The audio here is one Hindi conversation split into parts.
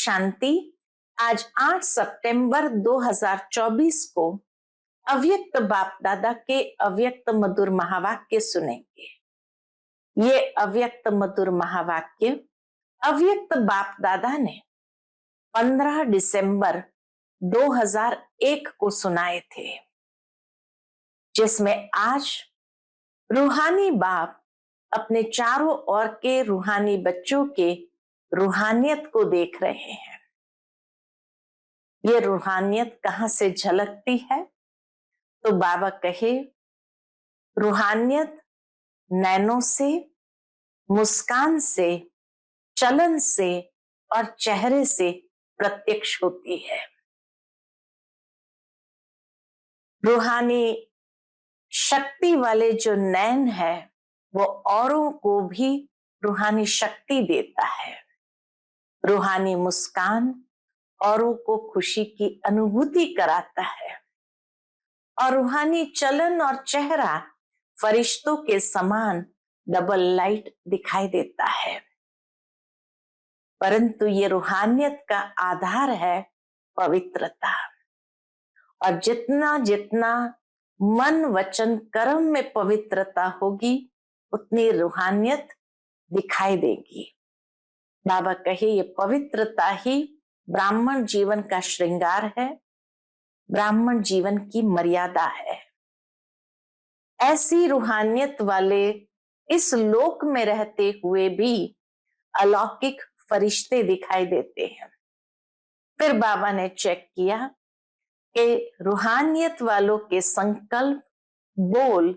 शांति। आज 8 सितंबर 2024 को अव्यक्त बाप दादा के अव्यक्त मधुर महावाक्य सुनेंगे। ये अव्यक्त मधुर महावाक्य अव्यक्त बाप दादा ने 15 दिसंबर 2001 को सुनाए थे, जिसमें आज रूहानी बाप अपने चारों ओर के रूहानी बच्चों के रूहानियत को देख रहे हैं। ये रूहानियत कहां से झलकती है? तो बाबा कहे, रूहानियत नैनों से, मुस्कान से, चलन से और चेहरे से प्रत्यक्ष होती है। रूहानी शक्ति वाले जो नैन है वो औरों को भी रूहानी शक्ति देता है। रूहानी मुस्कान औरों को खुशी की अनुभूति कराता है और रूहानी चलन और चेहरा फरिश्तों के समान डबल लाइट दिखाई देता है। परंतु ये रूहानियत का आधार है पवित्रता, और जितना जितना मन वचन कर्म में पवित्रता होगी उतनी रूहानियत दिखाई देगी। बाबा कहे, ये पवित्रता ही ब्राह्मण जीवन का श्रृंगार है, ब्राह्मण जीवन की मर्यादा है। ऐसी रूहानियत वाले इस लोक में रहते हुए भी अलौकिक फरिश्ते दिखाई देते हैं। फिर बाबा ने चेक किया कि रूहानियत वालों के संकल्प, बोल,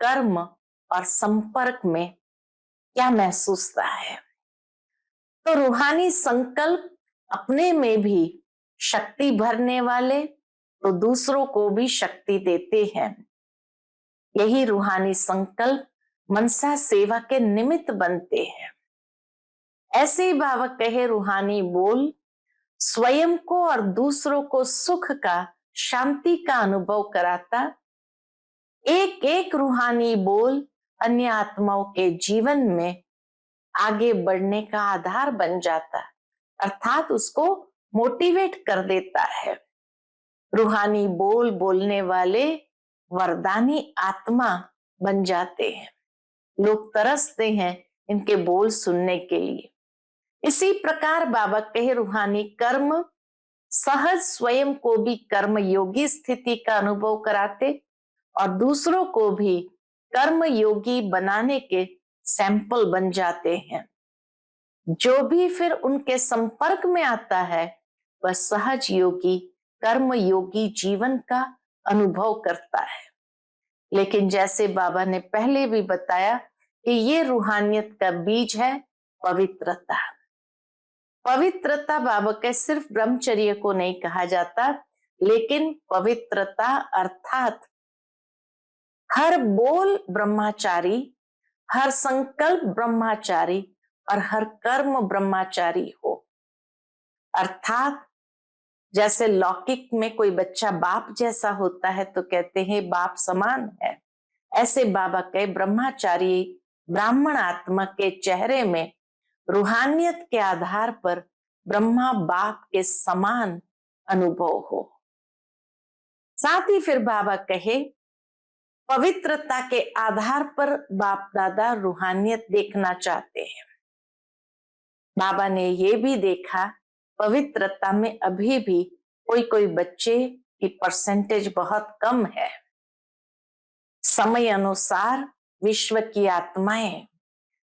कर्म और संपर्क में क्या महसूसता है। तो रूहानी संकल्प अपने में भी शक्ति भरने वाले तो दूसरों को भी शक्ति देते हैं। यही रूहानी संकल्प मनसा सेवा के निमित्त बनते हैं। ऐसे ही बाबा कहे, रूहानी बोल स्वयं को और दूसरों को सुख का, शांति का अनुभव कराता। एक एक रूहानी बोल अन्य आत्माओं के जीवन में आगे बढ़ने का आधार बन जाता, अर्थात उसको मोटिवेट कर देता है। रूहानी बोल बोलने वाले वरदानी आत्मा बन जाते हैं। लोग तरसते हैं इनके बोल सुनने के लिए। इसी प्रकार बाबा कहे, रूहानी कर्म सहज स्वयं को भी कर्म योगी स्थिति का अनुभव कराते और दूसरों को भी कर्म योगी बनाने के सैंपल बन जाते हैं। जो भी फिर उनके संपर्क में आता है वह सहज योगी, कर्म योगी जीवन का अनुभव करता है। लेकिन जैसे बाबा ने पहले भी बताया कि ये रूहानियत का बीज है पवित्रता। पवित्रता बाबा के सिर्फ ब्रह्मचर्य को नहीं कहा जाता, लेकिन पवित्रता अर्थात हर बोल ब्रह्मचारी, हर संकल्प ब्रह्मचारी और हर कर्म ब्रह्मचारी हो। अर्थात जैसे लौकिक में कोई बच्चा बाप जैसा होता है तो कहते हैं बाप समान है, ऐसे बाबा के ब्रह्मचारी ब्राह्मण आत्मा के चेहरे में रूहानियत के आधार पर ब्रह्मा बाप के समान अनुभव हो। साथ ही फिर बाबा कहे, पवित्रता के आधार पर बाप दादा रूहानियत देखना चाहते हैं। बाबा ने ये भी देखा, पवित्रता में अभी भी कोई कोई बच्चे की परसेंटेज बहुत कम है। समय अनुसार विश्व की आत्माएं,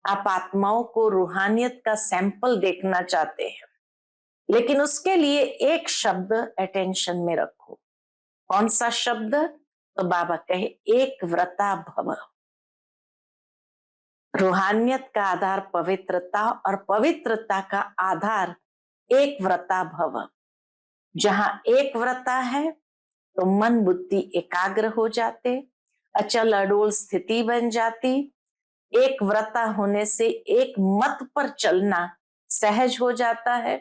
आप आत्माओं को रूहानियत का सैंपल देखना चाहते हैं, लेकिन उसके लिए एक शब्द अटेंशन में रखो। कौन सा शब्द? तो बाबा कहे, एक व्रता भव। रूहानियत का आधार पवित्रता और पवित्रता का आधार एक व्रता भव। जहां एक व्रता है तो मन बुद्धि एकाग्र हो जाते, अचल अडोल स्थिति बन जाती। एक व्रता होने से एक मत पर चलना सहज हो जाता है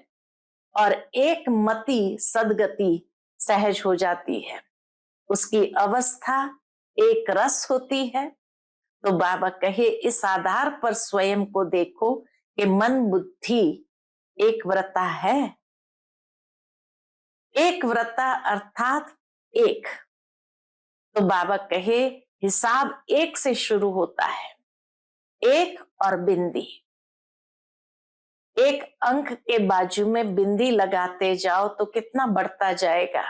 और एक मति सदगति सहज हो जाती है। उसकी अवस्था एक रस होती है। तो बाबा कहे, इस आधार पर स्वयं को देखो कि मन बुद्धि एक व्रता है एक व्रता अर्थात एक। तो बाबा कहे हिसाब एक से शुरू होता है, एक और बिंदी। एक अंक के बाजू में बिंदी लगाते जाओ तो कितना बढ़ता जाएगा।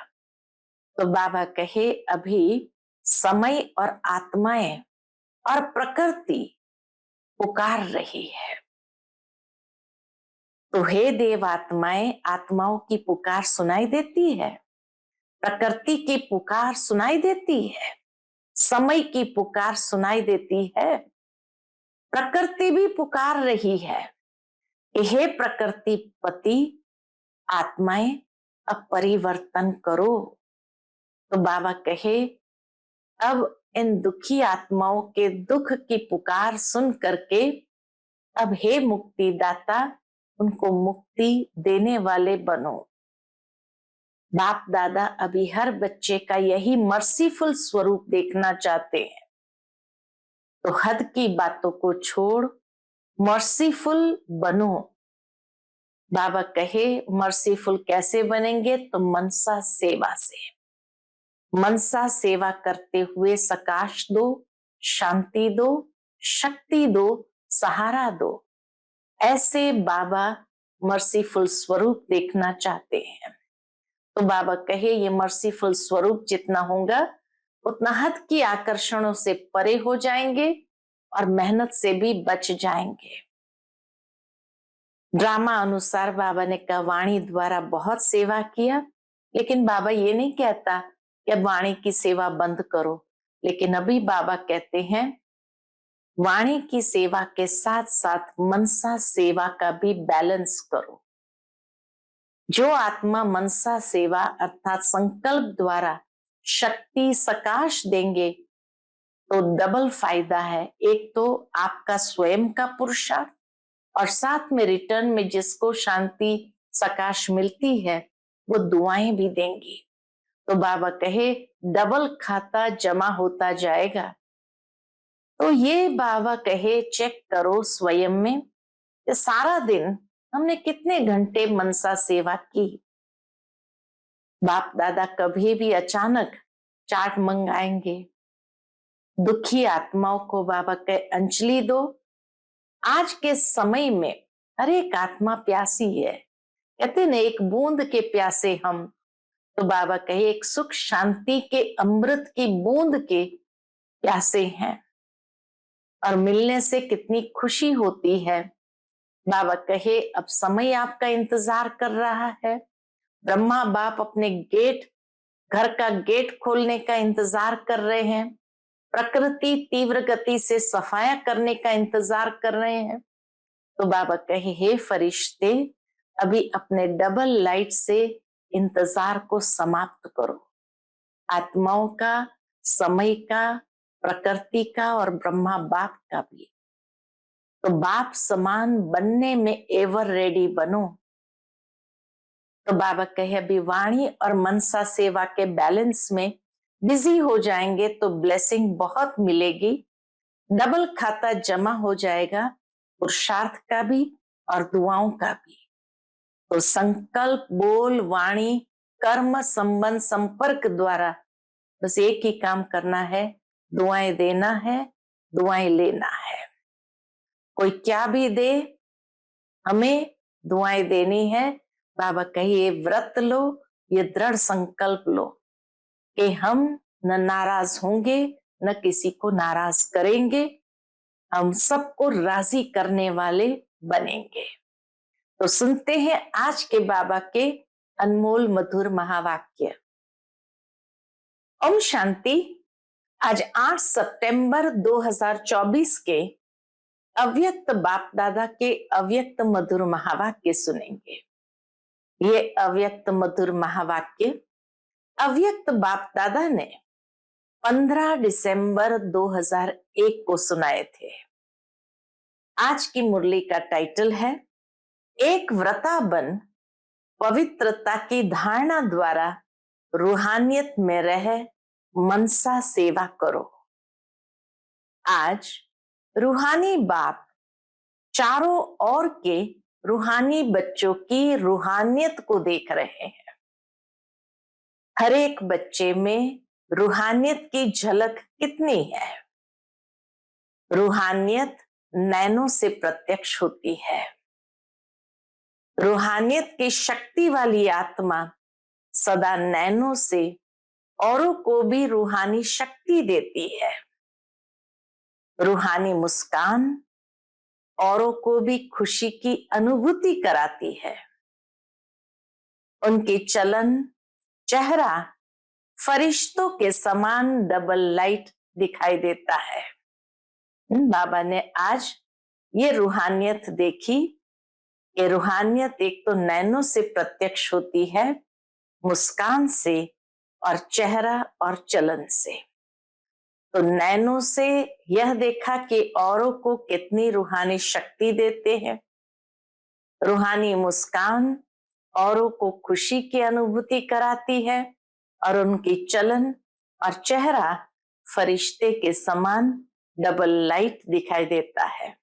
तो बाबा कहे अभी समय और आत्माएं और प्रकृति पुकार रही है। तो हे देव आत्माएं, आत्माओं की पुकार सुनाई देती है, प्रकृति की पुकार सुनाई देती है, समय की पुकार सुनाई देती है, प्रकृति भी पुकार रही है कि हे प्रकृति पति, आत्माएं अब परिवर्तन करो। तो बाबा कहे अब इन दुखी आत्माओं के दुख की पुकार सुन करके अब हे मुक्तिदाता, उनको मुक्ति देने वाले बनो। बाप दादा अभी हर बच्चे का यही मर्सीफुल स्वरूप देखना चाहते हैं। तो हद की बातों को छोड़ मर्सीफुल बनो। बाबा कहे मर्सीफुल कैसे बनेंगे? तो मनसा सेवा से। मनसा सेवा करते हुए सकाश दो, शांति दो, शक्ति दो, सहारा दो। ऐसे बाबा मर्सीफुल स्वरूप देखना चाहते हैं। तो बाबा कहे ये मर्सीफुल स्वरूप जितना होगा उतना हद की आकर्षणों से परे हो जाएंगे और मेहनत से भी बच जाएंगे। ड्रामा अनुसार बाबा ने कहा वाणी द्वारा बहुत सेवा किया, लेकिन बाबा ये नहीं कहता कि अब वाणी की सेवा बंद करो, लेकिन अभी बाबा कहते हैं वाणी की सेवा के साथ साथ मनसा सेवा का भी बैलेंस करो। जो आत्मा मनसा सेवा अर्थात संकल्प द्वारा शक्ति सकाश देंगे तो डबल फायदा है। एक तो आपका स्वयं का पुरुषार्थ और साथ में रिटर्न में जिसको शांति सकाश मिलती है वो दुआएं भी देंगी। तो बाबा कहे डबल खाता जमा होता जाएगा। तो ये बाबा कहे चेक करो स्वयं में कि सारा दिन हमने कितने घंटे मनसा सेवा की। बाप दादा कभी भी अचानक चाट मंगाएंगे। दुखी आत्माओं को बाबा कहे अंजलि दो। आज के समय में हर एक आत्मा प्यासी है, कहते न एक बूंद के प्यासे हम। तो बाबा कहे एक सुख शांति के अमृत की बूंद के प्यासे हैं और मिलने से कितनी खुशी होती है। बाबा कहे अब समय आपका इंतजार कर रहा है। ब्रह्मा बाप अपने घर का गेट खोलने का इंतजार कर रहे हैं। प्रकृति तीव्र गति से सफाया करने का इंतजार कर रहे हैं। तो बाबा कहे हे फरिश्ते, अभी अपने डबल लाइट से इंतजार को समाप्त करो। आत्माओं का, समय का, प्रकृति का और ब्रह्मा बाप का भी। तो बाप समान बनने में एवर रेडी बनो। तो बाबा कहे अभी वाणी और मनसा सेवा के बैलेंस में बिजी हो जाएंगे तो ब्लेसिंग बहुत मिलेगी। डबल खाता जमा हो जाएगा, पुरुषार्थ का भी और दुआओं का भी। तो संकल्प, बोल, वाणी, कर्म, संबंध, संपर्क द्वारा बस एक ही काम करना है, दुआएं देना है, दुआएं लेना है। कोई क्या भी दे, हमें दुआएं देनी है। बाबा कहिए व्रत लो, ये दृढ़ संकल्प लो कि हम न नाराज होंगे, न किसी को नाराज करेंगे, हम सबको राजी करने वाले बनेंगे। तो सुनते हैं आज के बाबा के अनमोल मधुर महावाक्य। ओम शांति। आज 8 सितंबर 2024 के अव्यक्त बाप दादा के अव्यक्त मधुर महावाक्य सुनेंगे। ये अव्यक्त मधुर महावाक्य अव्यक्त बाप दादा ने 15 दिसंबर 2001 को सुनाए थे। आज की मुरली का टाइटल है एक व्रता बन पवित्रता की धारणा द्वारा रूहानियत में रह मनसा सेवा करो। आज रूहानी बाप चारों ओर के रूहानी बच्चों की रूहानियत को देख रहे हैं। हर एक बच्चे में रूहानियत की झलक कितनी है? रूहानियत नैनो से प्रत्यक्ष होती है। रूहानियत की शक्ति वाली आत्मा सदा नैनो से औरों को भी रूहानी शक्ति देती है। रूहानी मुस्कान औरों को भी खुशी की अनुभूति कराती है। उनकी चलन, चेहरा फरिश्तों के समान डबल लाइट दिखाई देता है। बाबा ने आज ये रूहानियत देखी कि रूहानियत एक तो नैनो से प्रत्यक्ष होती है, मुस्कान से और चेहरा और चलन से। तो नैनो से यह देखा कि औरों को कितनी रूहानी शक्ति देते हैं। रूहानी मुस्कान औरों को खुशी की अनुभूति कराती है और उनकी चलन और चेहरा फरिश्ते के समान डबल लाइट दिखाई देता है।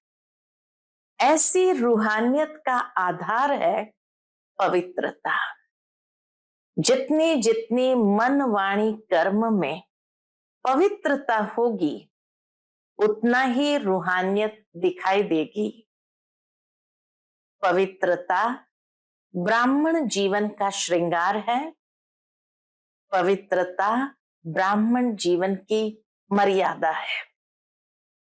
ऐसी रूहानियत का आधार है पवित्रता। जितनी जितनी मन, वाणी, कर्म में पवित्रता होगी उतना ही रूहानियत दिखाई देगी। पवित्रता ब्राह्मण जीवन का श्रृंगार है। पवित्रता ब्राह्मण जीवन की मर्यादा है।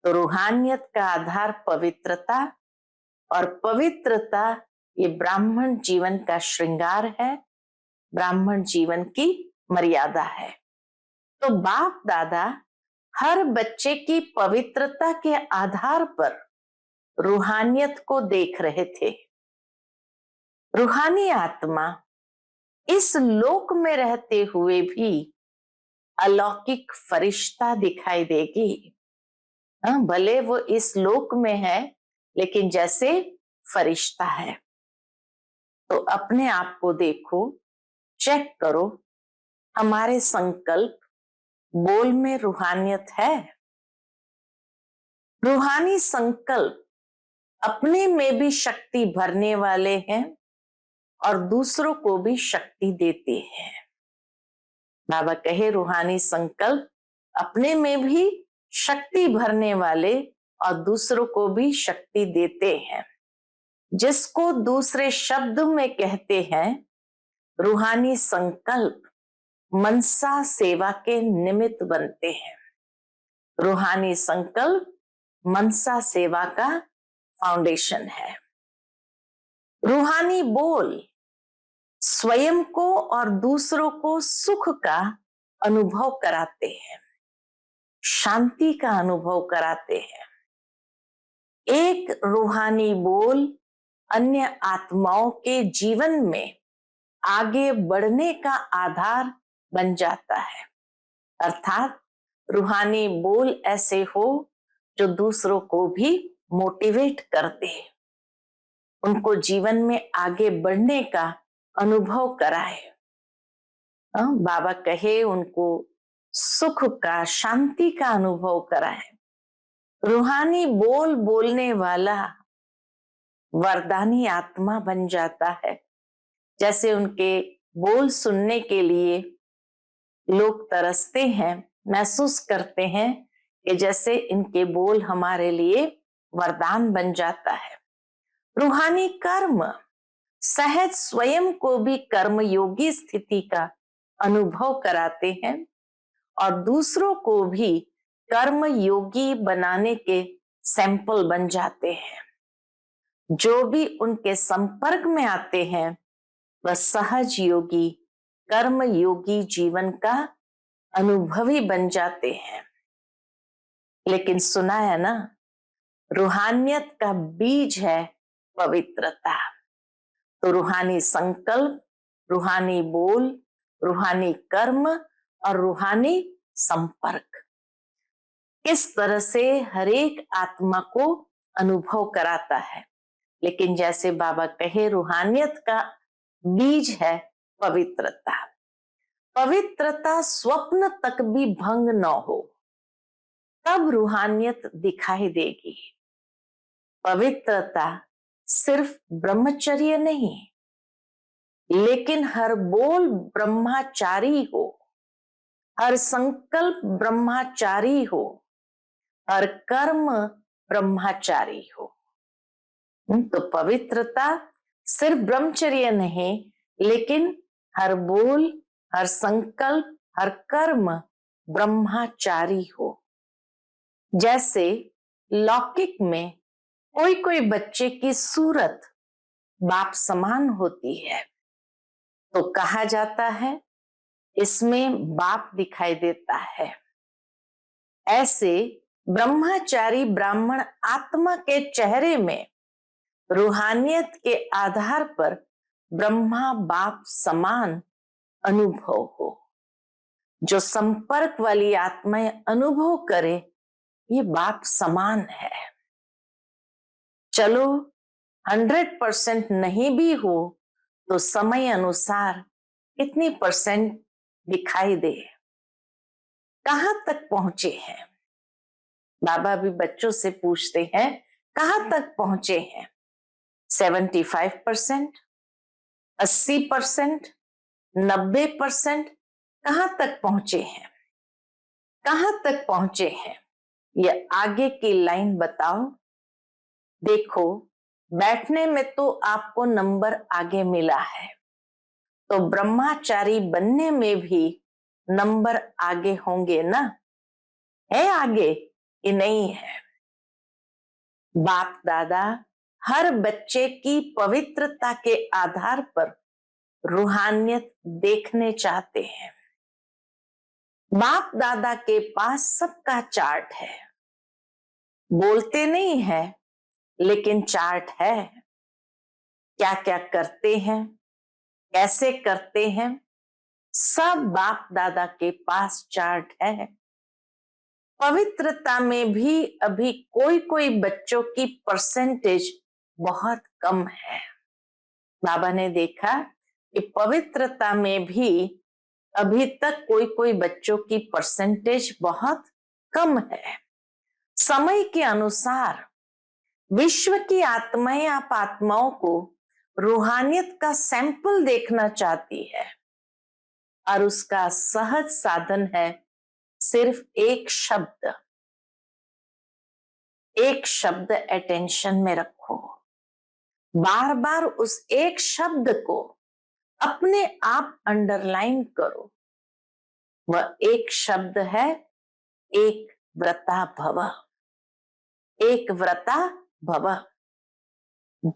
तो रूहानियत का आधार पवित्रता और पवित्रता ये ब्राह्मण जीवन का श्रृंगार है, ब्राह्मण जीवन की मर्यादा है। तो बाप दादा हर बच्चे की पवित्रता के आधार पर रूहानियत को देख रहे थे। रूहानी आत्मा इस लोक में रहते हुए भी अलौकिक फरिश्ता दिखाई देगी। भले वो इस लोक में है लेकिन जैसे फरिश्ता है। तो अपने आप को देखो, चेक करो, हमारे संकल्प बोल में रूहानियत है? रूहानी संकल्प अपने में भी शक्ति भरने वाले हैं और दूसरों को भी शक्ति देते हैं। बाबा कहे रूहानी संकल्प अपने में भी शक्ति भरने वाले और दूसरों को भी शक्ति देते हैं। जिसको दूसरे शब्द में कहते हैं रूहानी संकल्प मनसा सेवा के निमित्त बनते हैं। रूहानी संकल्प मनसा सेवा का फाउंडेशन है। रूहानी बोल स्वयं को और दूसरों को सुख का अनुभव कराते हैं, शांति का अनुभव कराते हैं। एक रूहानी बोल अन्य आत्माओं के जीवन में आगे बढ़ने का आधार बन जाता है। अर्थात रूहानी बोल ऐसे हो जो दूसरों को भी मोटिवेट कर दे, उनको जीवन में आगे बढ़ने का अनुभव कराए। बाबा कहे उनको सुख का, शांति का अनुभव कराए। रूहानी बोल बोलने वाला वरदानी आत्मा बन जाता है। जैसे उनके बोल सुनने के लिए लोग तरसते हैं, महसूस करते हैं कि जैसे इनके बोल हमारे लिए वरदान बन जाता है। रूहानी कर्म सहज स्वयं को भी कर्म योगी स्थिति का अनुभव कराते हैं और दूसरों को भी कर्म योगी बनाने के सैंपल बन जाते हैं। जो भी उनके संपर्क में आते हैं वह सहज योगी, कर्म योगी जीवन का अनुभवी बन जाते हैं। लेकिन सुना है ना, रूहानियत का बीज है पवित्रता। तो रूहानी संकल्प, रूहानी बोल, रूहानी कर्म और रूहानी संपर्क किस तरह से हर एक आत्मा को अनुभव कराता है। लेकिन जैसे बाबा कहे रूहानियत का बीज है पवित्रता। पवित्रता स्वप्न तक भी भंग न हो तब रूहानियत दिखाई देगी। पवित्रता सिर्फ ब्रह्मचर्य नहीं, लेकिन हर बोल ब्रह्मचारी हो, हर संकल्प ब्रह्मचारी हो, हर कर्म ब्रह्मचारी हो। तो पवित्रता सिर्फ ब्रह्मचर्य नहीं, लेकिन हर बोल, हर संकल्प, हर कर्म ब्रह्मचारी हो। जैसे लौकिक में कोई कोई बच्चे की सूरत बाप समान होती है, तो कहा जाता है इसमें बाप दिखाई देता है। ऐसे ब्रह्मचारी ब्राह्मण आत्मा के चेहरे में रूहानियत के आधार पर ब्रह्मा बाप समान अनुभव हो। जो संपर्क वाली आत्माएं अनुभव करे ये बाप समान है। चलो 100% नहीं भी हो तो समय अनुसार कितनी परसेंट दिखाई दे। कहां तक पहुंचे हैं? बाबा भी बच्चों से पूछते हैं कहां तक पहुंचे हैं? 75%, 80%, 90%, कहां तक पहुंचे हैं? कहां तक पहुंचे हैं? ये आगे की लाइन बताओ। देखो, बैठने में तो आपको नंबर आगे मिला है, तो ब्रह्मचारी बनने में भी नंबर आगे होंगे ना? है आगे कि नहीं है? बाप दादा हर बच्चे की पवित्रता के आधार पर रूहानियत देखने चाहते हैं। बाप दादा के पास सबका चार्ट है, बोलते नहीं है लेकिन चार्ट है। क्या क्या करते हैं, कैसे करते हैं, सब बाप दादा के पास चार्ट है। पवित्रता में भी अभी कोई कोई बच्चों की परसेंटेज बहुत कम है। बाबा ने देखा कि पवित्रता में भी अभी तक कोई कोई बच्चों की परसेंटेज बहुत कम है। समय के अनुसार विश्व की आत्माएं आप आत्माओं को रूहानियत का सैंपल देखना चाहती है, और उसका सहज साधन है सिर्फ एक शब्द। एक शब्द अटेंशन में रखो, बार बार उस एक शब्द को अपने आप अंडरलाइन करो। वह एक शब्द है एक व्रता भव। एक व्रता भव।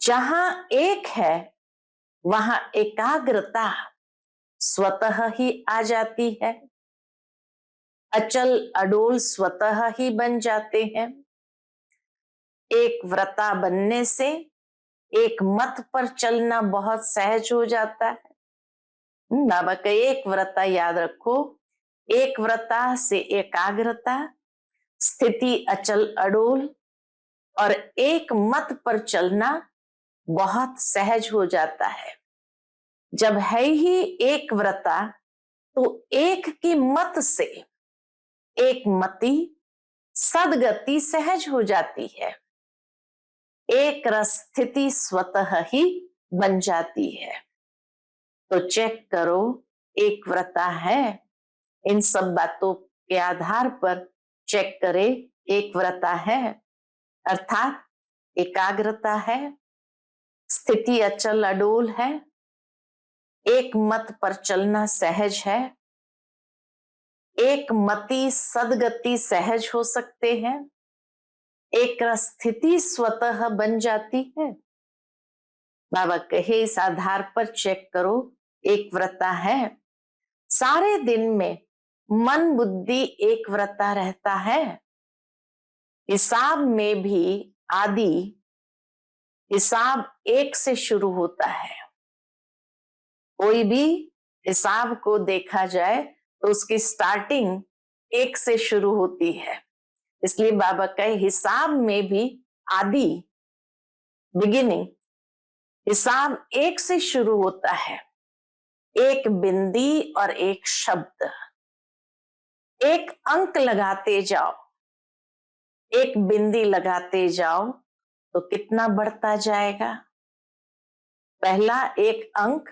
जहां एक है वहां एकाग्रता स्वतः ही आ जाती है। अचल अडोल स्वतः ही बन जाते हैं। एक व्रता बनने से एक मत पर चलना बहुत सहज हो जाता है। बाबा का एक व्रता याद रखो। एक व्रता से एकाग्रता, स्थिति अचल अडोल और एक मत पर चलना बहुत सहज हो जाता है। जब है ही एक व्रता तो एक की मत से एक मति सदगति सहज हो जाती है। एक रस स्थिति स्वतः ही बन जाती है। तो चेक करो, एक व्रता है। इन सब बातों के आधार पर चेक करे, एक व्रता है अर्थात एकाग्रता है, स्थिति अचल अडोल है, एक मत पर चलना सहज है, एक मति सदगति सहज हो सकते हैं, एक स्थिति स्वतः बन जाती है। बाबा कहे इस आधार पर चेक करो, एक व्रता है। सारे दिन में मन बुद्धि एक व्रता रहता है। हिसाब में भी आदि हिसाब एक से शुरू होता है। कोई भी हिसाब को देखा जाए तो उसकी स्टार्टिंग एक से शुरू होती है। इसलिए बाबा कहे हिसाब में भी आदि बिगिनिंग हिसाब एक से शुरू होता है। एक बिंदी और एक शब्द, एक अंक लगाते जाओ, एक बिंदी लगाते जाओ तो कितना बढ़ता जाएगा। पहला एक अंक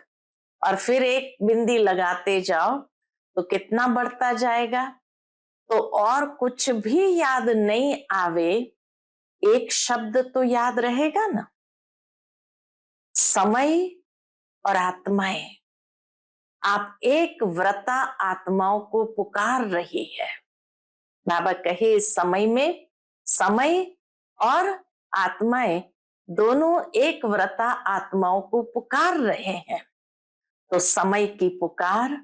और फिर एक बिंदी लगाते जाओ तो कितना बढ़ता जाएगा। तो और कुछ भी याद नहीं आवे, एक शब्द तो याद रहेगा ना, समय और आत्माएं। आप एक व्रता आत्माओं को पुकार रही है। बाबा कहे इस समय में समय और आत्माएं दोनों एक व्रता आत्माओं को पुकार रहे हैं। तो समय की पुकार,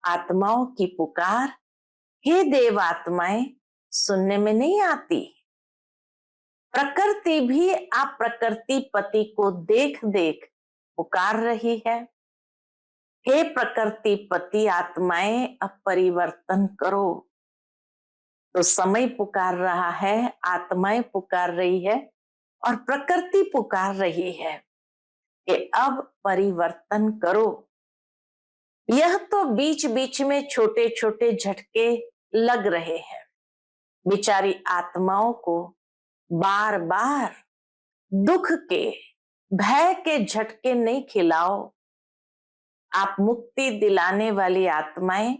आत्माओं की पुकार, हे देव आत्माएं, सुनने में नहीं आती। प्रकृति भी आप प्रकृति पति को देख देख पुकार रही है। हे प्रकृति पति आत्माएं, अब परिवर्तन करो। तो समय पुकार रहा है, आत्माएं पुकार रही है और प्रकृति पुकार रही है कि अब परिवर्तन करो। यह तो बीच बीच में छोटे छोटे झटके लग रहे हैं। बेचारी आत्माओं को बार बार दुख के, भय के झटके नहीं खिलाओ। आप मुक्ति दिलाने वाली आत्माएं,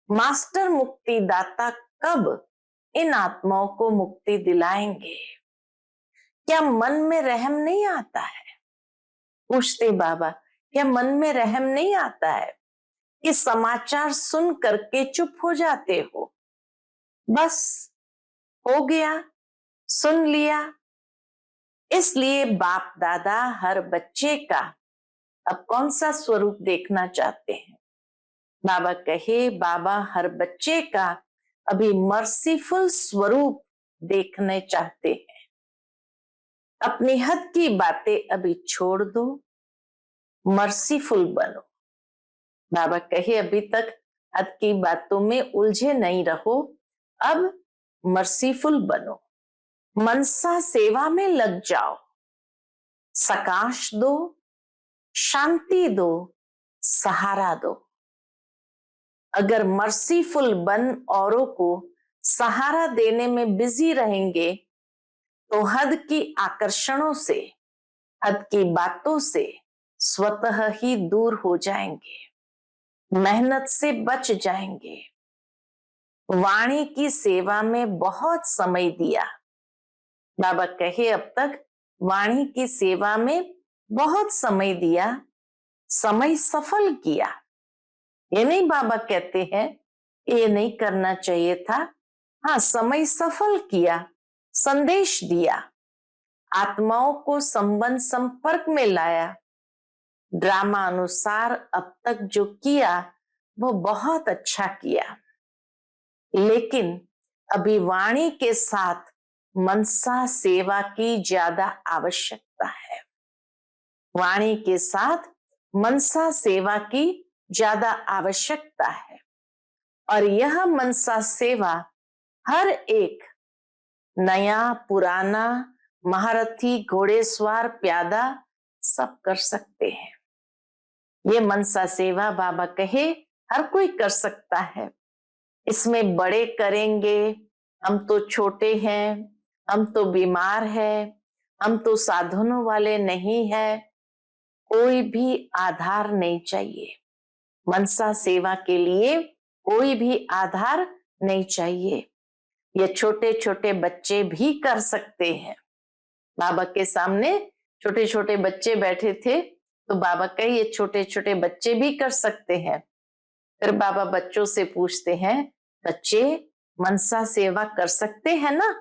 मास्टर मुक्ति दाता कब इन आत्माओं को मुक्ति दिलाएंगे? क्या मन में रहम नहीं आता है? पूछते बाबा, क्या मन में रहम नहीं आता है कि समाचार सुन करके चुप हो जाते हो? बस हो गया, सुन लिया। इसलिए बाप दादा हर बच्चे का अब कौन सा स्वरूप देखना चाहते हैं? बाबा कहे, बाबा हर बच्चे का अभी मर्सीफुल स्वरूप देखने चाहते हैं। अपनी हद की बातें अभी छोड़ दो, मर्सीफुल बनो। बाबा कहे अभी तक हद की बातों में उलझे नहीं रहो, अब मर्सीफुल बनो, मनसा सेवा में लग जाओ, सकाश दो, शांति दो, सहारा दो। अगर मर्सीफुल बन औरों को सहारा देने में बिजी रहेंगे तो हद की आकर्षणों से, हद की बातों से स्वतः ही दूर हो जाएंगे, मेहनत से बच जाएंगे। वाणी की सेवा में बहुत समय दिया। बाबा कहे अब तक वाणी की सेवा में बहुत समय दिया, समय सफल किया। ये नहीं बाबा कहते हैं ये नहीं करना चाहिए था। हाँ, समय सफल किया, संदेश दिया, आत्माओं को संबंध संपर्क में लाया। ड्रामा अनुसार अब तक जो किया वो बहुत अच्छा किया, लेकिन अभी वाणी के साथ मनसा सेवा की ज्यादा आवश्यकता है। वाणी के साथ मनसा सेवा की ज्यादा आवश्यकता है। और यह मनसा सेवा हर एक नया पुराना, महारथी, घोड़ेसवार, प्यादा सब कर सकते हैं। ये मनसा सेवा बाबा कहे हर कोई कर सकता है। इसमें बड़े करेंगे, हम तो छोटे हैं, हम तो बीमार हैं, हम तो साधनों वाले नहीं हैं, कोई भी आधार नहीं चाहिए। मनसा सेवा के लिए कोई भी आधार नहीं चाहिए। ये छोटे छोटे बच्चे भी कर सकते हैं। बाबा के सामने छोटे छोटे बच्चे बैठे थे तो बाबा कहे ये छोटे छोटे बच्चे भी कर सकते हैं। फिर बाबा बच्चों से पूछते हैं, बच्चे मनसा सेवा कर सकते हैं ना?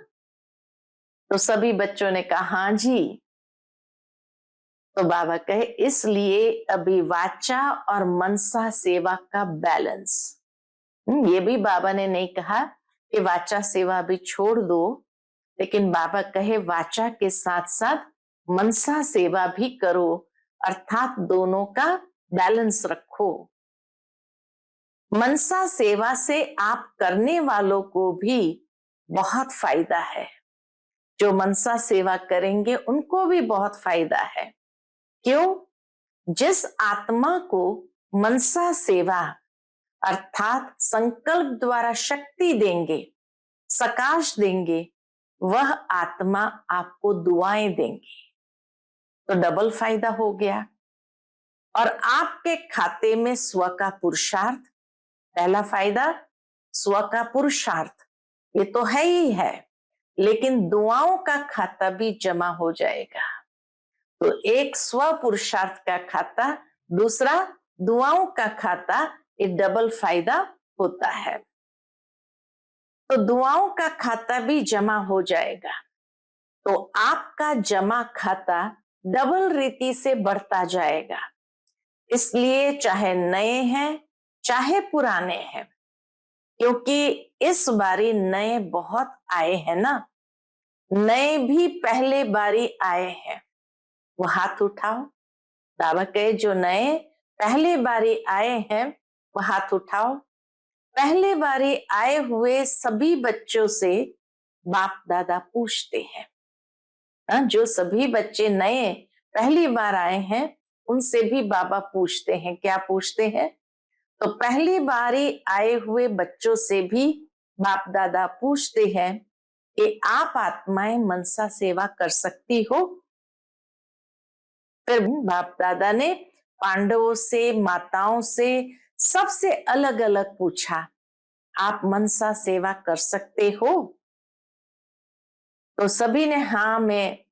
तो सभी बच्चों ने कहा हाँ जी। तो बाबा कहे इसलिए अभी वाचा और मनसा सेवा का बैलेंस। ये भी बाबा ने नहीं कहा कि वाचा सेवा भी छोड़ दो, लेकिन बाबा कहे वाचा के साथ साथ मनसा सेवा भी करो, अर्थात दोनों का बैलेंस रखो। मनसा सेवा से आप करने वालों को भी बहुत फायदा है। जो मनसा सेवा करेंगे उनको भी बहुत फायदा है। क्यों? जिस आत्मा को मनसा सेवा अर्थात संकल्प द्वारा शक्ति देंगे, सकाश देंगे, वह आत्मा आपको दुआएं देंगी। तो डबल फायदा हो गया। और आपके खाते में स्व का पुरुषार्थ, पहला फायदा स्व का पुरुषार्थ, ये तो है ही है, लेकिन दुआओं का खाता भी जमा हो जाएगा। तो एक स्व पुरुषार्थ का खाता, दूसरा दुआओं का खाता, ये डबल फायदा होता है। तो दुआओं का खाता भी जमा हो जाएगा, तो आपका जमा खाता डबल रीति से बढ़ता जाएगा। इसलिए चाहे नए हैं चाहे पुराने हैं, क्योंकि इस बारी नए बहुत आए हैं ना, नए भी पहले बारी आए हैं, वो हाथ उठाओ। बाबा कहे जो नए पहले बारी आए हैं वो हाथ उठाओ। पहले बारी आए हुए सभी बच्चों से बाप दादा पूछते हैं। जो सभी बच्चे नए पहली बार आए हैं उनसे भी बाबा पूछते हैं। क्या पूछते हैं? तो पहली बारी आए हुए बच्चों से भी बाप दादा पूछते हैं कि आप आत्माएं मनसा सेवा कर सकती हो? फिर बाप दादा ने पांडवों से, माताओं से, सबसे अलग अलग पूछा, आप मनसा सेवा कर सकते हो? तो सभी ने हाँ में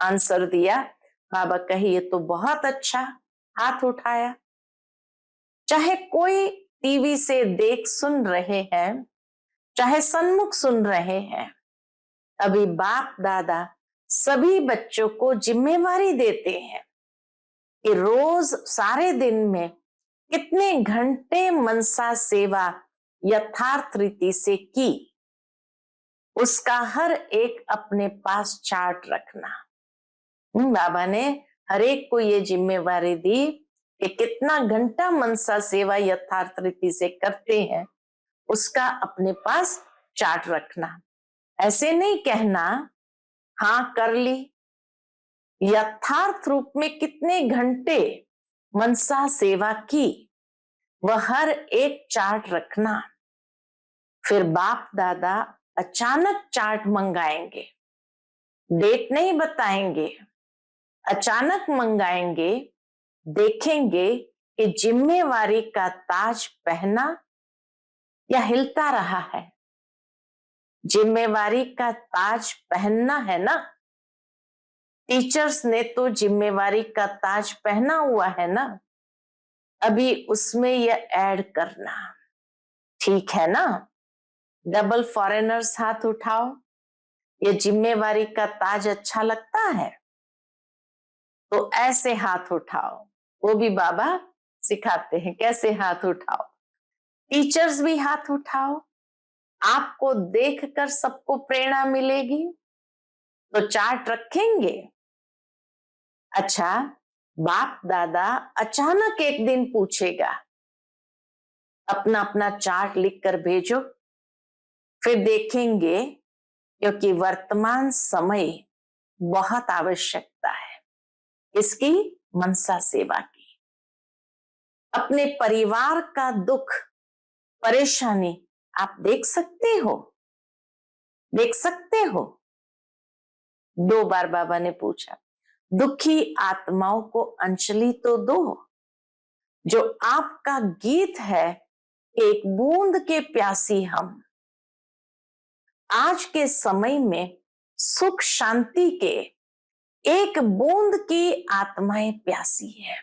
आंसर दिया। बाबा कहे ये तो बहुत अच्छा, हाथ उठाया। चाहे कोई टीवी से देख सुन रहे हैं, चाहे सन्मुख सुन रहे हैं, अभी बाप दादा सभी बच्चों को जिम्मेवारी देते हैं कि रोज सारे दिन में कितने घंटे मनसा सेवा यथार्थ रीति से की, उसका हर एक अपने पास चार्ट रखना। बाबा ने हर एक को ये जिम्मेवारी दी कि कितना घंटा मनसा सेवा यथार्थ रीति से करते हैं, उसका अपने पास चार्ट रखना। ऐसे नहीं कहना हाँ कर ली, यथार्थ रूप में कितने घंटे मनसा सेवा की वह हर एक चार्ट रखना। फिर बाप दादा अचानक चार्ट मंगाएंगे, डेट नहीं बताएंगे, अचानक मंगाएंगे, देखेंगे कि जिम्मेवारी का ताज पहना या हिलता रहा है। जिम्मेवारी का ताज पहनना है ना, टीचर्स ने तो जिम्मेवारी का ताज पहना हुआ है ना, अभी उसमें यह ऐड करना, ठीक है ना? डबल फॉरेनर्स हाथ उठाओ। ये जिम्मेवारी का ताज अच्छा लगता है तो ऐसे हाथ उठाओ। वो भी बाबा सिखाते हैं कैसे हाथ उठाओ। टीचर्स भी हाथ उठाओ, आपको देखकर सबको प्रेरणा मिलेगी तो चार्ट रखेंगे। अच्छा, बाप दादा अचानक एक दिन पूछेगा, अपना अपना चार्ट लिखकर भेजो। फिर देखेंगे, क्योंकि वर्तमान समय बहुत आवश्यकता है इसकी, मनसा सेवा की। अपने परिवार का दुख परेशानी आप देख सकते हो, देख सकते हो। 2 बार बाबा ने पूछा, दुखी आत्माओं को अंजलि तो दो। जो आपका गीत है, एक बूंद के प्यासी हम, आज के समय में सुख शांति के एक बूंद की आत्माएं प्यासी है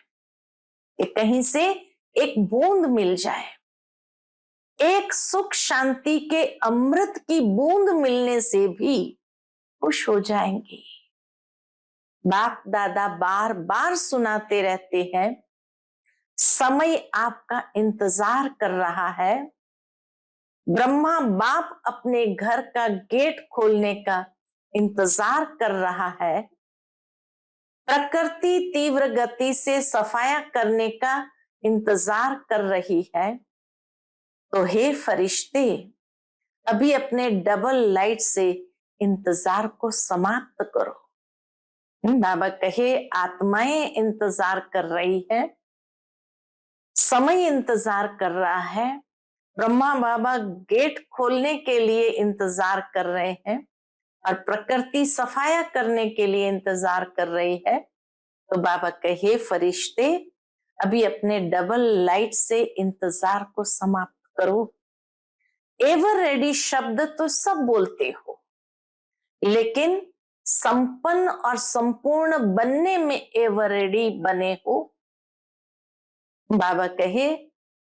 कि कहीं से एक बूंद मिल जाए। एक सुख शांति के अमृत की बूंद मिलने से भी खुश हो जाएंगे। बाप दादा बार बार सुनाते रहते हैं, समय आपका इंतजार कर रहा है। ब्रह्मा बाप अपने घर का गेट खोलने का इंतजार कर रहा है। प्रकृति तीव्र गति से सफाया करने का इंतजार कर रही है। तो हे फरिश्ते, अभी अपने डबल लाइट से इंतजार को समाप्त करो। बाबा कहे आत्माएं इंतजार कर रही है, समय इंतजार कर रहा है, ब्रह्मा बाबा गेट खोलने के लिए इंतजार कर रहे हैं और प्रकृति सफाया करने के लिए इंतजार कर रही है। तो बाबा कहे फरिश्ते अभी अपने डबल लाइट से इंतजार को समाप्त करो। एवर रेडी शब्द तो सब बोलते हो, लेकिन संपन्न और संपूर्ण बनने में एवर रेडी बने हो। बाबा कहे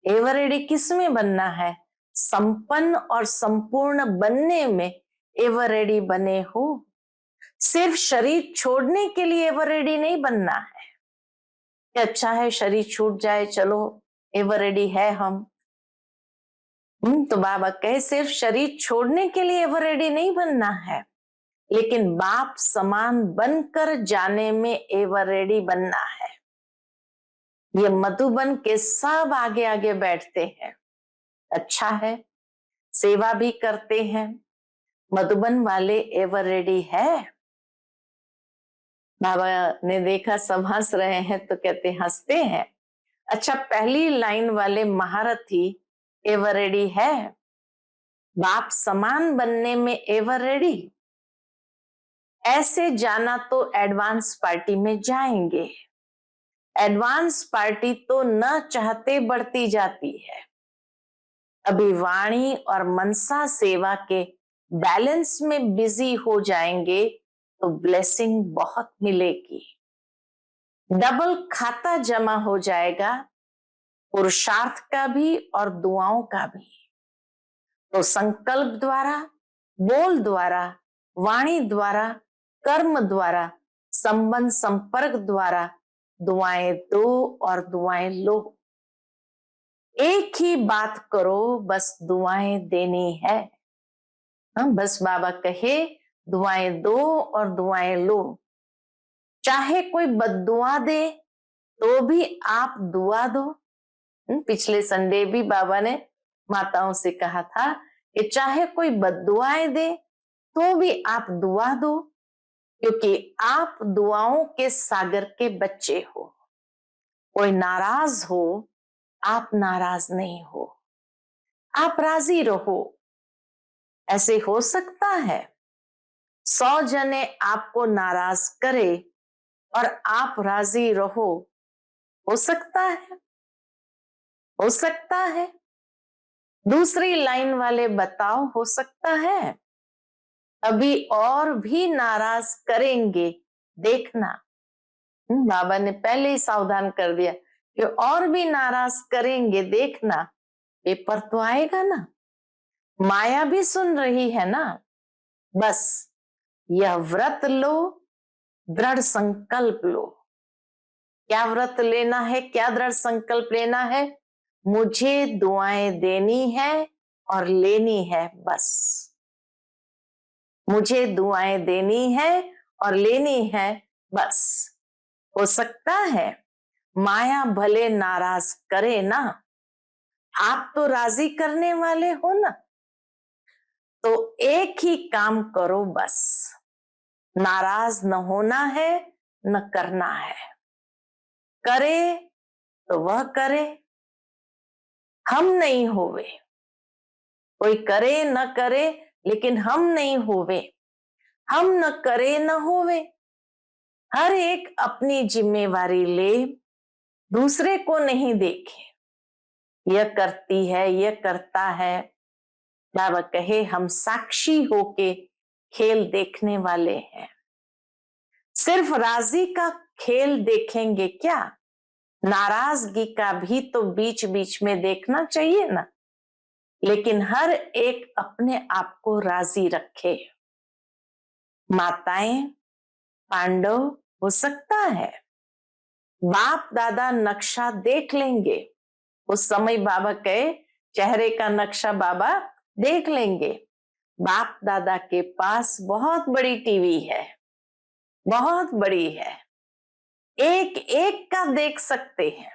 एवर रेडी किस में बनना है? संपन्न और संपूर्ण बनने में एवर रेडी बने हो। सिर्फ शरीर छोड़ने के लिए एवर रेडी नहीं बनना है कि अच्छा है शरीर छूट जाए, चलो एवर रेडी है हम। तो बाबा कहे सिर्फ शरीर छोड़ने के लिए एवर रेडी नहीं बनना है, लेकिन बाप समान बनकर जाने में एवर रेडी बनना है। ये मधुबन के सब आगे आगे बैठते हैं, अच्छा है, सेवा भी करते हैं। मधुबन वाले एवर रेडी है। बाबा ने देखा सब हंस रहे हैं तो कहते हंसते हैं। अच्छा, पहली लाइन वाले महारथी एवर रेडी है? बाप समान बनने में एवर रेडी? ऐसे जाना तो एडवांस पार्टी में जाएंगे। एडवांस पार्टी तो न चाहते बढ़ती जाती है। अभी वाणी और मनसा सेवा के बैलेंस में बिजी हो जाएंगे तो ब्लेसिंग बहुत मिलेगी। डबल खाता जमा हो जाएगा, पुरुषार्थ का भी और दुआओं का भी। तो संकल्प द्वारा, बोल द्वारा, वाणी द्वारा, कर्म द्वारा, संबंध संपर्क द्वारा दुआएं दो और दुआएं लो। एक ही बात करो, बस दुआएं देनी है। बस बाबा कहे दुआएं दो और दुआएं लो। चाहे कोई बद्दुआ दे तो भी आप दुआ दो। पिछले संडे भी बाबा ने माताओं से कहा था कि चाहे कोई बद्दुआएं दे तो भी आप दुआ दो, क्योंकि आप दुआओं के सागर के बच्चे हो। कोई नाराज हो, आप नाराज नहीं हो, आप राजी रहो। ऐसे हो सकता है 100 जने आपको नाराज करे और आप राजी रहो? हो सकता है, हो सकता है। दूसरी लाइन वाले बताओ, हो सकता है? अभी और भी नाराज करेंगे, देखना। बाबा ने पहले ही सावधान कर दिया कि और भी नाराज करेंगे, देखना। पेपर तो आएगा ना, माया भी सुन रही है ना। बस यह व्रत लो, दृढ़ संकल्प लो। क्या व्रत लेना है, क्या दृढ़ संकल्प लेना है? मुझे दुआएं देनी है और लेनी है, बस। मुझे दुआएं देनी है और लेनी है, बस। हो सकता है माया भले नाराज करे ना, आप तो राजी करने वाले हो ना। तो एक ही काम करो, बस। नाराज न होना है, न करना है। करे तो वह करे, हम नहीं होवे। कोई करे न करे, लेकिन हम नहीं होवे। हम न करे न होवे। हर एक अपनी जिम्मेवारी ले, दूसरे को नहीं देखे। यह करती है, यह करता है। बाबा कहे हम साक्षी होके खेल देखने वाले हैं। सिर्फ राजी का खेल देखेंगे क्या? नाराजगी का भी तो बीच बीच में देखना चाहिए ना। लेकिन हर एक अपने आप को राजी रखे। माताएं, पांडव, हो सकता है बाप दादा नक्शा देख लेंगे। उस समय बाबा कहे चेहरे का नक्शा बाबा देख लेंगे। बाप दादा के पास बहुत बड़ी टीवी है, बहुत बड़ी है। एक एक का देख सकते हैं,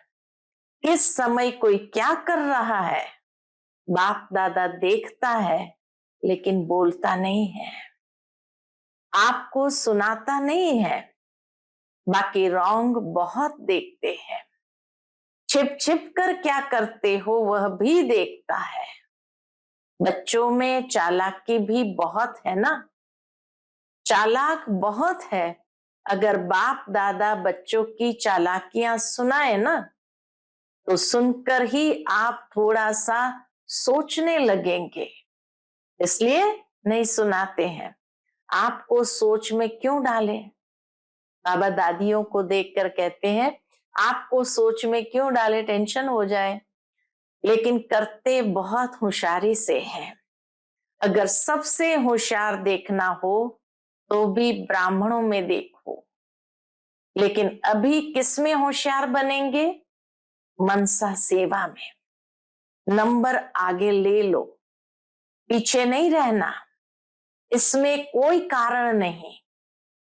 किस समय कोई क्या कर रहा है। बाप दादा देखता है लेकिन बोलता नहीं है, आपको सुनाता नहीं है। बाकी रॉन्ग बहुत देखते हैं। छिप छिप कर क्या करते हो वह भी देखता है। बच्चों में चालाकी भी बहुत है ना, चालाक बहुत है, अगर बाप दादा बच्चों की चालाकियां सुनाए ना, तो सुनकर ही आप थोड़ा सा सोचने लगेंगे, इसलिए नहीं सुनाते हैं। आपको सोच में क्यों डालें? बाबा दादियों को देखकर कहते हैं, आपको सोच में क्यों डाले, टेंशन हो जाए, लेकिन करते बहुत होशियारी से हैं। अगर सबसे होशियार देखना हो तो भी ब्राह्मणों में देखो, लेकिन अभी किसमें होशियार बनेंगे? मनसा सेवा में। नंबर आगे ले लो, पीछे नहीं रहना। इसमें कोई कारण नहीं,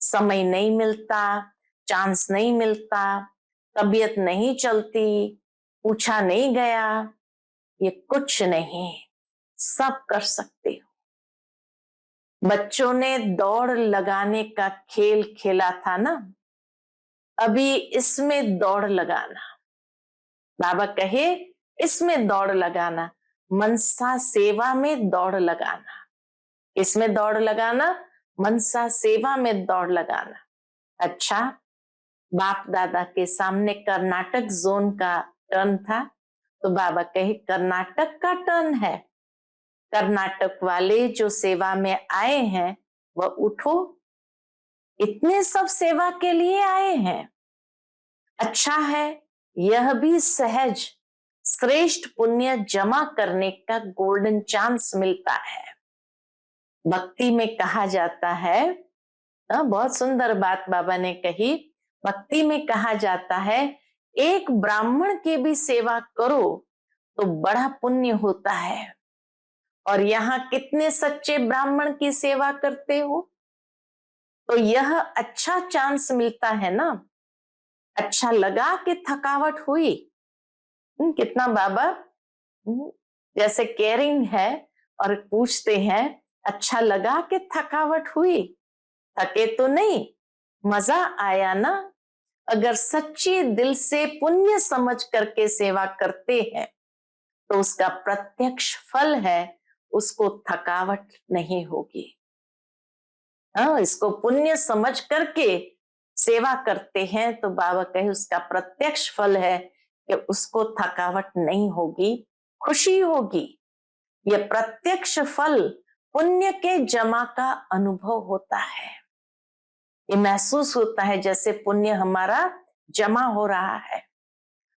समय नहीं मिलता, चांस नहीं मिलता, तबीयत नहीं चलती, पूछा नहीं गया, ये कुछ नहीं, सब कर सकते हो। बच्चों ने दौड़ लगाने का खेल खेला था ना, अभी इसमें दौड़ लगाना। बाबा कहे इसमें दौड़ लगाना, मनसा सेवा में दौड़ लगाना। इसमें दौड़ लगाना, मनसा सेवा में दौड़ लगाना। अच्छा, बाप दादा के सामने कर्नाटक जोन का टर्न था, तो बाबा कहे कर्नाटक का टर्न है, कर्नाटक वाले जो सेवा में आए हैं वह उठो, इतने सब सेवा के लिए आए हैं। अच्छा है, यह भी सहज श्रेष्ठ पुण्य जमा करने का गोल्डन चांस मिलता है। भक्ति में कहा जाता है, बहुत सुंदर बात बाबा ने कही, भक्ति में कहा जाता है एक ब्राह्मण की भी सेवा करो तो बड़ा पुण्य होता है। और यहाँ कितने सच्चे ब्राह्मण की सेवा करते हो, तो यह अच्छा चांस मिलता है ना। अच्छा लगा कि थकावट हुई, कितना बाबा जैसे केयरिंग है और पूछते हैं, अच्छा लगा कि थकावट हुई, थके तो नहीं, मजा आया ना। अगर सच्ची दिल से पुण्य समझ करके सेवा करते हैं तो उसका प्रत्यक्ष फल है, उसको थकावट नहीं होगी। हाँ, इसको पुण्य समझ करके सेवा करते हैं तो बाबा कहे उसका प्रत्यक्ष फल है कि उसको थकावट नहीं होगी, खुशी होगी। यह प्रत्यक्ष फल पुण्य के जमा का अनुभव होता है। ये महसूस होता है जैसे पुण्य हमारा जमा हो रहा है।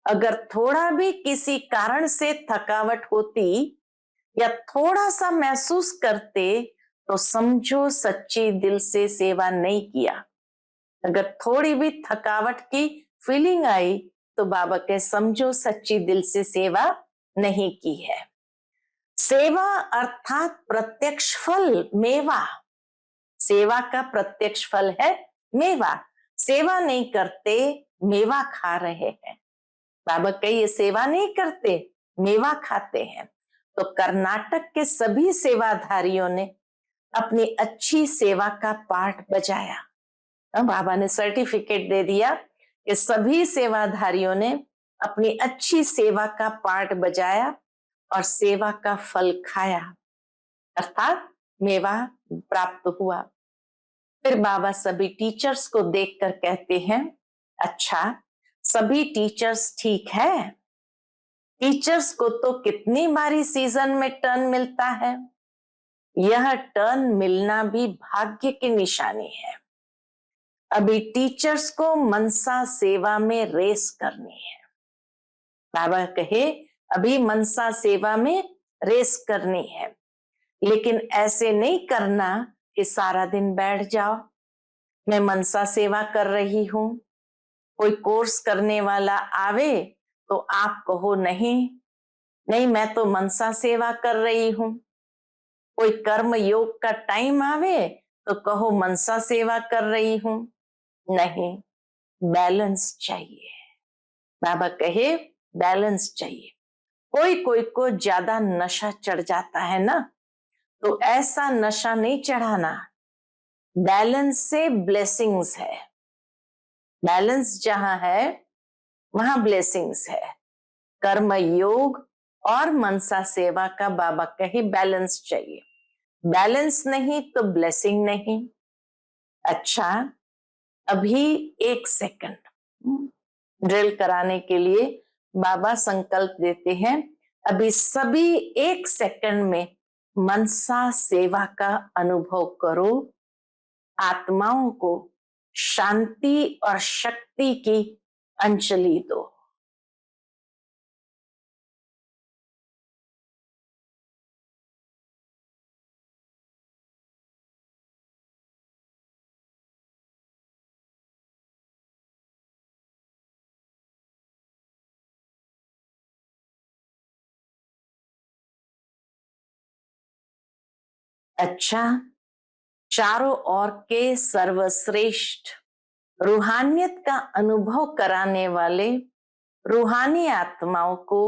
अगर थोड़ा भी किसी कारण से थकावट होती या थोड़ा सा महसूस करते तो समझो सच्ची दिल से सेवा नहीं किया। अगर थोड़ी भी थकावट की फीलिंग आई तो बाबा के समझो सच्ची दिल से सेवा नहीं की है। सेवा अर्थात प्रत्यक्ष फल, मेवा। सेवा का प्रत्यक्ष फल है मेवा। सेवा नहीं करते, मेवा खा रहे हैं। बाबा कहीं सेवा नहीं करते, मेवा खाते हैं। तो कर्नाटक के सभी सेवाधारियों ने अपनी अच्छी सेवा का पाठ बजाया। बाबा ने सर्टिफिकेट दे दिया कि सभी सेवाधारियों ने अपनी अच्छी सेवा का पाठ बजाया और सेवा का फल खाया, अर्थात मेवा प्राप्त हुआ। फिर बाबा सभी टीचर्स को देखकर कहते हैं, अच्छा सभी टीचर्स ठीक है, टीचर्स को तो कितनी बारी सीजन में टर्न मिलता है, यह टर्न मिलना भी भाग्य की निशानी है। अभी टीचर्स को मनसा सेवा में रेस करनी है। बाबा कहे अभी मनसा सेवा में रेस करनी है, लेकिन ऐसे नहीं करना कि सारा दिन बैठ जाओ, मैं मनसा सेवा कर रही हूं। कोई कोर्स करने वाला आवे तो आप कहो नहीं नहीं, मैं तो मनसा सेवा कर रही हूं। कोई कर्म योग का टाइम आवे तो कहो मनसा सेवा कर रही हूं। नहीं, बैलेंस चाहिए। बाबा कहे बैलेंस चाहिए। कोई कोई को ज्यादा नशा चढ़ जाता है ना, तो ऐसा नशा नहीं चढ़ाना। बैलेंस से ब्लेसिंग्स है, बैलेंस जहां है वहां ब्लेसिंग्स है। कर्म योग और मनसा सेवा का बाबा कहे बैलेंस चाहिए, बैलेंस नहीं तो ब्लेसिंग नहीं। अच्छा, अभी 1 सेकंड ड्रिल कराने के लिए बाबा संकल्प देते हैं, अभी सभी 1 सेकंड में मनसा सेवा का अनुभव करो, आत्माओं को शांति और शक्ति की अंजलि दो। अच्छा, चारों ओर के सर्वश्रेष्ठ रूहानियत का अनुभव कराने वाले रूहानी आत्माओं को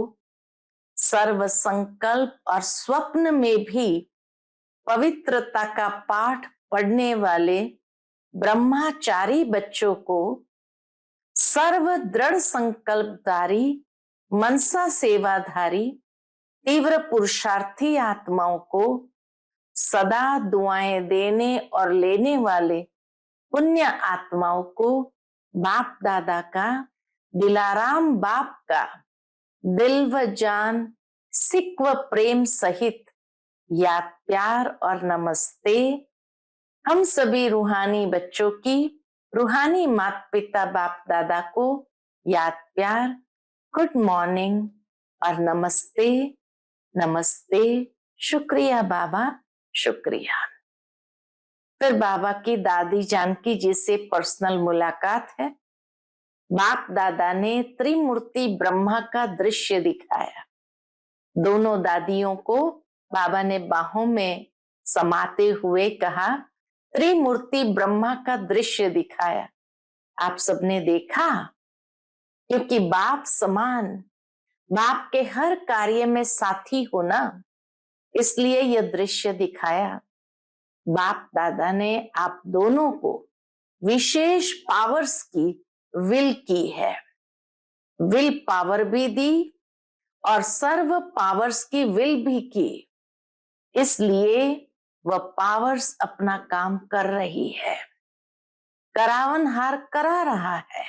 सर्व संकल्प और स्वप्न में भी पवित्रता का पाठ पढ़ने वाले ब्रह्मचारी बच्चों को सर्व दृढ़ संकल्पधारी मनसा सेवाधारी तीव्र पुरुषार्थी आत्माओं को सदा दुआएं देने और लेने वाले पुण्य आत्माओं को बाप दादा का, दिलाराम बाप का दिल व जान, सिक व प्रेम सहित याद प्यार और नमस्ते। हम सभी रूहानी बच्चों की रूहानी माता पिता बाप दादा को याद प्यार, गुड मॉर्निंग और नमस्ते नमस्ते, शुक्रिया बाबा शुक्रिया। फिर बाबा की दादी जानकी जी से पर्सनल मुलाकात है। बाप दादा ने त्रिमूर्ति ब्रह्मा का दृश्य दिखाया। दोनों दादियों को बाबा ने बाहों में समाते हुए कहा, त्रिमूर्ति ब्रह्मा का दृश्य दिखाया। आप सबने देखा, क्योंकि बाप समान, बाप के हर कार्य में साथी हो ना, इसलिए यह दृश्य दिखाया। बाप दादा ने आप दोनों को विशेष पावर्स की विल की है, विल पावर भी दी और सर्व पावर्स की विल भी की, इसलिए वह पावर्स अपना काम कर रही है, करावनहार करा रहा है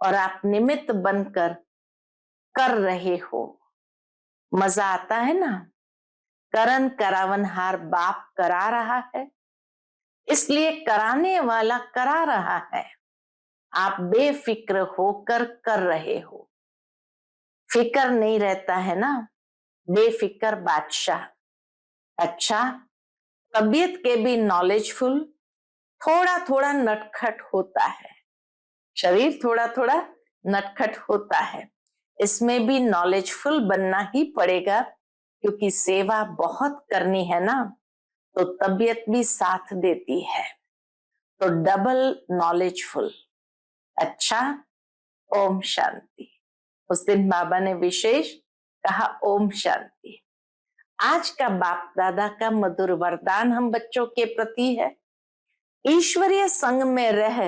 और आप निमित्त बनकर कर रहे हो। मजा आता है ना, करन करावनहार बाप करा रहा है, इसलिए कराने वाला करा रहा है, आप बेफिक्र होकर कर रहे हो। फिक्र नहीं रहता है ना, बेफिक्र बादशाह। अच्छा, तबीयत के भी नॉलेजफुल, थोड़ा थोड़ा नटखट होता है, शरीर थोड़ा थोड़ा नटखट होता है, इसमें भी नॉलेजफुल बनना ही पड़ेगा, क्योंकि सेवा बहुत करनी है ना, तो तबीयत भी साथ देती है, तो डबल नॉलेजफुल। अच्छा, ओम शांति। उस दिन बाबा ने विशेष कहा ओम शांति। आज का बाप दादा का मधुर वरदान हम बच्चों के प्रति है, ईश्वरीय संग में रह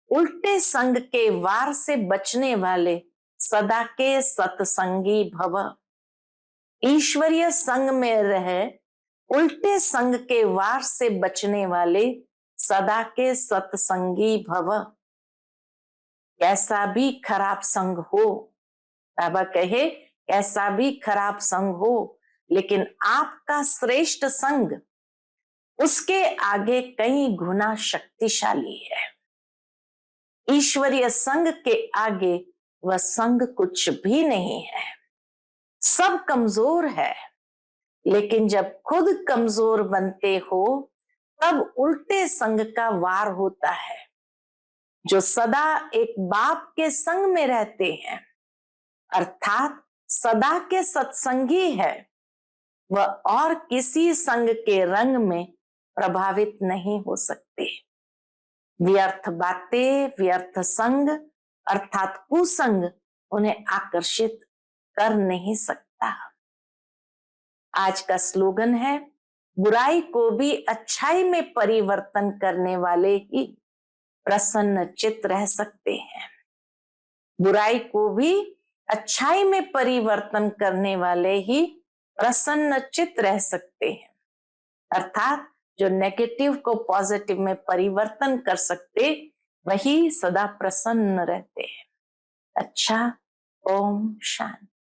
उल्टे संग के वार से बचने वाले सदा के सत्संगी भव। ईश्वरीय संग में रह उल्टे संग के वार से बचने वाले सदा के सत्संगी भव। कैसा भी खराब संग हो, बाबा कहे कैसा भी खराब संग हो, लेकिन आपका श्रेष्ठ संग उसके आगे कई गुना शक्तिशाली है। ईश्वरीय संग के आगे वह संग कुछ भी नहीं है, सब कमजोर है, लेकिन जब खुद कमजोर बनते हो तब उल्टे संग का वार होता है। जो सदा एक बाप के संग में रहते हैं, अर्थात सदा के सत्संगी है, वह और किसी संग के रंग में प्रभावित नहीं हो सकते। व्यर्थ बातें, व्यर्थ संग अर्थात कुसंग उन्हें आकर्षित कर नहीं सकता। आज का स्लोगन है, बुराई को भी अच्छाई में परिवर्तन करने वाले ही प्रसन्न चित्त रह सकते हैं। बुराई को भी अच्छाई में परिवर्तन करने वाले ही प्रसन्न चित्त रह सकते हैं, अर्थात जो नेगेटिव को पॉजिटिव में परिवर्तन कर सकते वही सदा प्रसन्न रहते हैं। अच्छा, ओम शांति।